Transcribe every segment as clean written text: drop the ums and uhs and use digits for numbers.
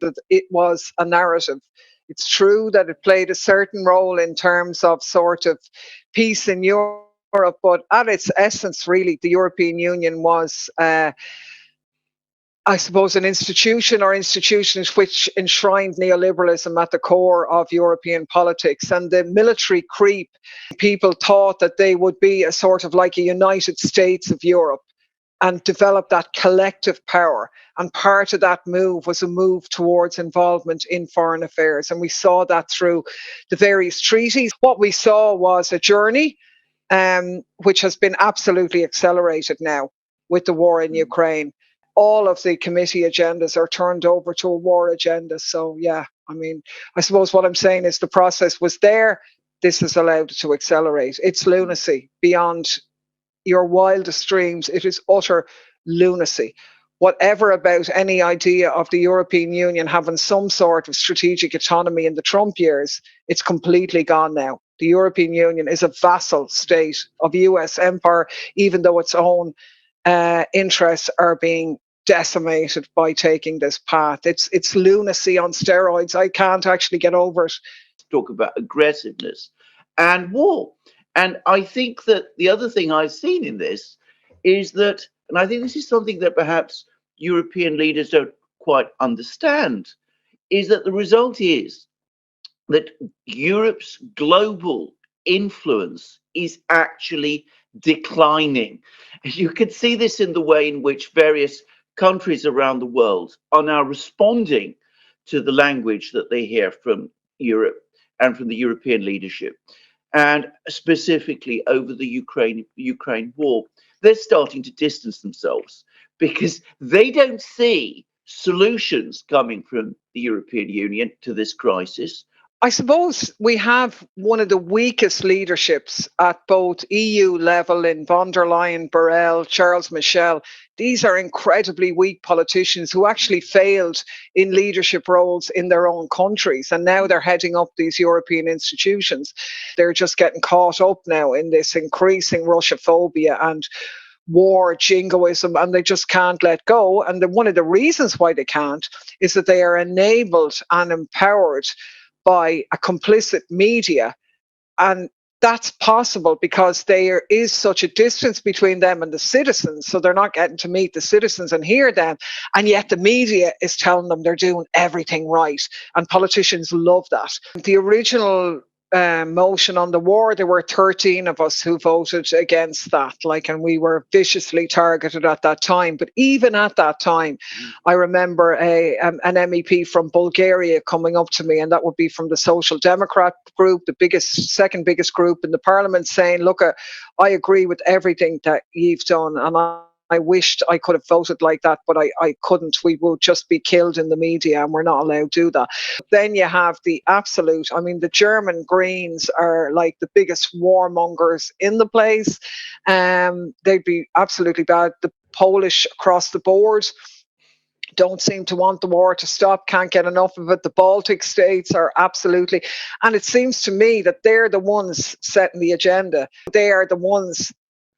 that it was a narrative. It's true that it played a certain role in terms of sort of peace in Europe, but at its essence, really, the European Union was, I suppose, an institution or institutions which enshrined neoliberalism at the core of European politics. And the military creep, people thought that they would be a sort of like a United States of Europe and develop that collective power. And part of that move was a move towards involvement in foreign affairs. And we saw that through the various treaties. What we saw was a journey which has been absolutely accelerated now with the war in Ukraine. All of the committee agendas are turned over to a war agenda. So, yeah, I mean, I suppose what I'm saying is the process was there. This has allowed it to accelerate. It's lunacy beyond your wildest dreams. It is utter lunacy. Whatever about any idea of the European Union having some sort of strategic autonomy in the Trump years, it's completely gone now. The European Union is a vassal state of US empire, even though its own interests are being decimated by taking this path. It's lunacy on steroids. I can't actually get over it. Talk about aggressiveness and war. And I think that the other thing I've seen in this is that, and I think this is something that perhaps European leaders don't quite understand, is that the result is that Europe's global influence is actually declining. You can see this in the way in which various countries around the world are now responding to the language that they hear from Europe and from the European leadership. And specifically over the Ukraine war, they're starting to distance themselves because they don't see solutions coming from the European Union to this crisis. I suppose we have one of the weakest leaderships at both EU level in von der Leyen, Borrell, Charles Michel. These are incredibly weak politicians who actually failed in leadership roles in their own countries. And now they're heading up these European institutions. They're just getting caught up now in this increasing Russophobia and war jingoism, and they just can't let go. And one of the reasons why they can't is that they are enabled and empowered by a complicit media. And that's possible because there is such a distance between them and the citizens. So they're not getting to meet the citizens and hear them. And yet the media is telling them they're doing everything right. And politicians love that. The original motion on the war, there were 13 of us who voted against that, and we were viciously targeted at that time. But even at that time, I remember an MEP from Bulgaria coming up to me, and that would be from the Social Democrat group, the second biggest group in the parliament, saying, look, I agree with everything that you've done, and I wished I could have voted like that, but I couldn't. We would just be killed in the media, and we're not allowed to do that. Then you have the absolute, the German Greens are like the biggest warmongers in the place. They'd be absolutely bad. The Polish across the board don't seem to want the war to stop, can't get enough of it. The Baltic states are absolutely, and it seems to me that they're the ones setting the agenda. They are the ones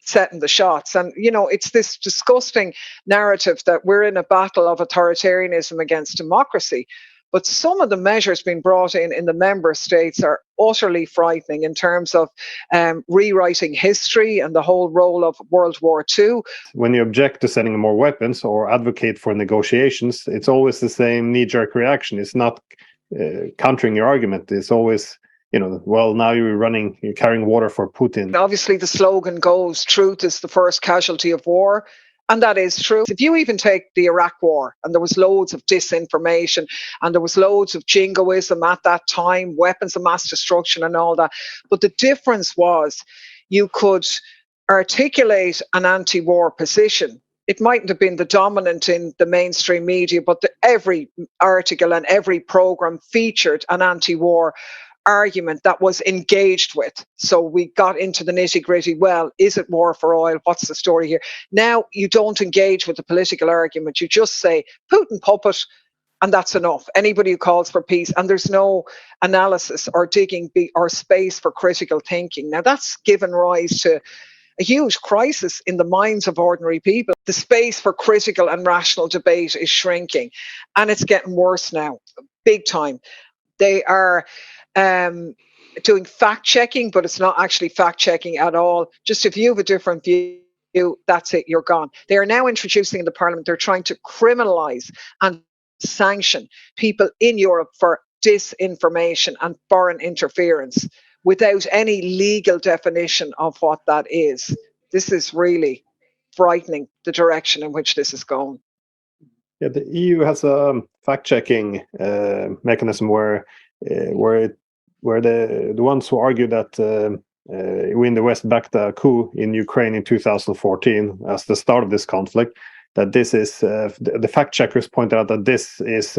setting the shots. And, it's this disgusting narrative that we're in a battle of authoritarianism against democracy. But some of the measures being brought in the member states are utterly frightening in terms of rewriting history and the whole role of World War II. When you object to sending more weapons or advocate for negotiations, it's always the same knee-jerk reaction. It's not countering your argument. It's always, well, now you're carrying water for Putin. Obviously, the slogan goes, truth is the first casualty of war. And that is true. If you even take the Iraq war, and there was loads of disinformation, and there was loads of jingoism at that time, weapons of mass destruction and all that. But the difference was you could articulate an anti-war position. It mightn't have been the dominant in the mainstream media, but every article and every program featured an anti-war argument that was engaged with. So we got into the nitty-gritty. Well, is it war for oil? What's the story here? Now you don't engage with the political argument. You just say Putin puppet, and that's enough. Anybody who calls for peace, and there's no analysis or digging or space for critical thinking. Now that's given rise to a huge crisis in the minds of ordinary people. The space for critical and rational debate is shrinking, and it's getting worse now, big time. They are doing fact checking, but it's not actually fact checking at all. Just if you have a different view, that's it, you're gone. They are now introducing in the Parliament, they're trying to criminalise and sanction people in Europe for disinformation and foreign interference without any legal definition of what that is. This is really frightening, the direction in which this is going. Yeah, the EU has a fact-checking mechanism where the ones who argue that we in the West backed a coup in Ukraine in 2014 as the start of this conflict, that this is the fact checkers pointed out that this is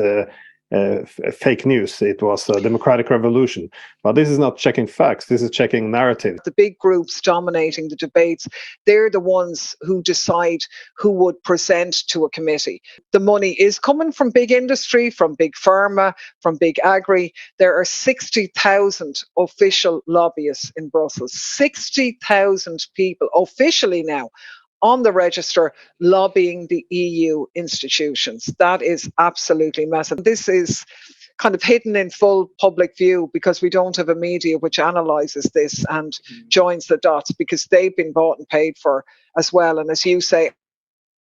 fake news. It was a democratic revolution. But this is not checking facts. This is checking narrative. The big groups dominating the debates, they're the ones who decide who would present to a committee. The money is coming from big industry, from big pharma, from big agri. There are 60,000 official lobbyists in Brussels. 60,000 people officially now on the register lobbying the EU institutions. That is absolutely massive. This is kind of hidden in full public view because we don't have a media which analyses this and joins the dots, because they've been bought and paid for as well. And as you say,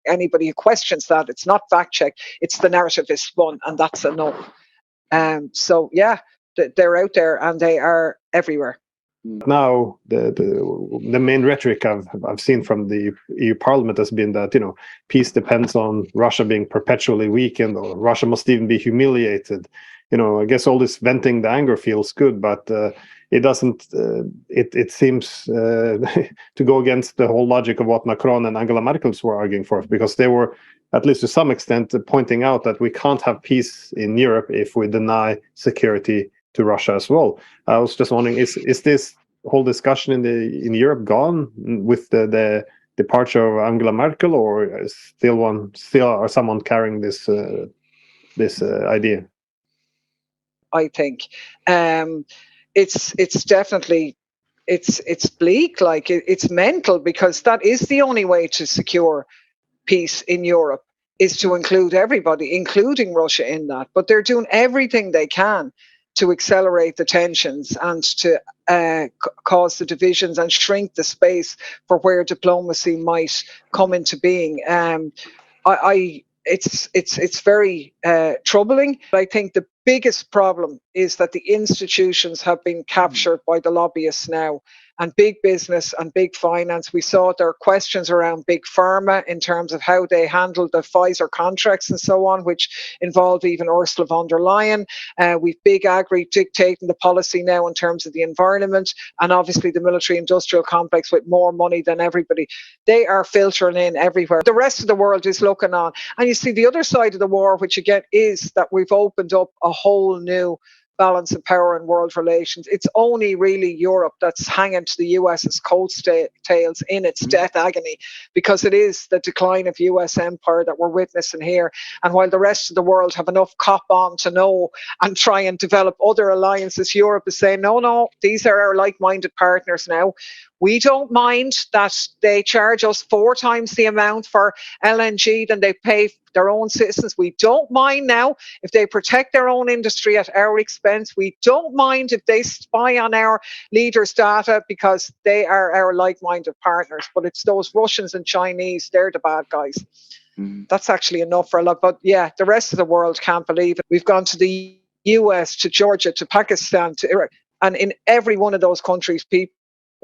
anybody who questions that, it's not fact checked, it's the narrative is spun, and that's enough. So yeah, they're out there and they are everywhere. Now, the main rhetoric I've seen from the EU Parliament has been that, peace depends on Russia being perpetually weakened, or Russia must even be humiliated. I guess all this venting the anger feels good, but it doesn't. It seems to go against the whole logic of what Macron and Angela Merkel were arguing for, because they were, at least to some extent, pointing out that we can't have peace in Europe if we deny security to Russia as well. I was just wondering, is this whole discussion in Europe gone with the departure of Angela Merkel, or is still are someone carrying this idea? I think it's definitely it's bleak, like it's mental, because that is the only way to secure peace in Europe, is to include everybody, including Russia, in that. But they're doing everything they can to accelerate the tensions and to cause the divisions and shrink the space for where diplomacy might come into being. It's very troubling. I think the biggest problem is that the institutions have been captured by the lobbyists now, and big business and big finance. We saw there are questions around big pharma in terms of how they handled the Pfizer contracts and so on, which involved even Ursula von der Leyen. We've big agri dictating the policy now in terms of the environment, and obviously the military-industrial complex with more money than everybody. They are filtering in everywhere. The rest of the world is looking on. And you see the other side of the war, which again is that we've opened up a whole new balance of power in world relations. It's only really Europe that's hanging to the US's coattails in its death agony, because it is the decline of US empire that we're witnessing here. And while the rest of the world have enough cop on to know and try and develop other alliances, Europe is saying, no, these are our like-minded partners now. We don't mind that they charge us 4 times the amount for LNG than they pay their own citizens. We don't mind now if they protect their own industry at our expense. We don't mind if they spy on our leaders' data, because they are our like-minded partners. But it's those Russians and Chinese, they're the bad guys. That's actually enough for a lot. But yeah, the rest of the world can't believe it. We've gone to the US, to Georgia, to Pakistan, to Iraq. And in every one of those countries, people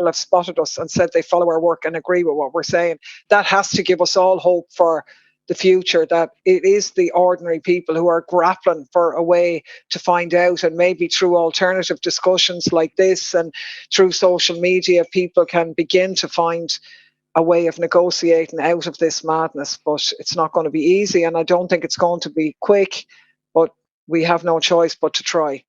have spotted us and said they follow our work and agree with what we're saying. That has to give us all hope for the future, that it is the ordinary people who are grappling for a way to find out, and maybe through alternative discussions like this and through social media, people can begin to find a way of negotiating out of this madness. But it's not going to be easy, and I don't think it's going to be quick, but we have no choice but to try.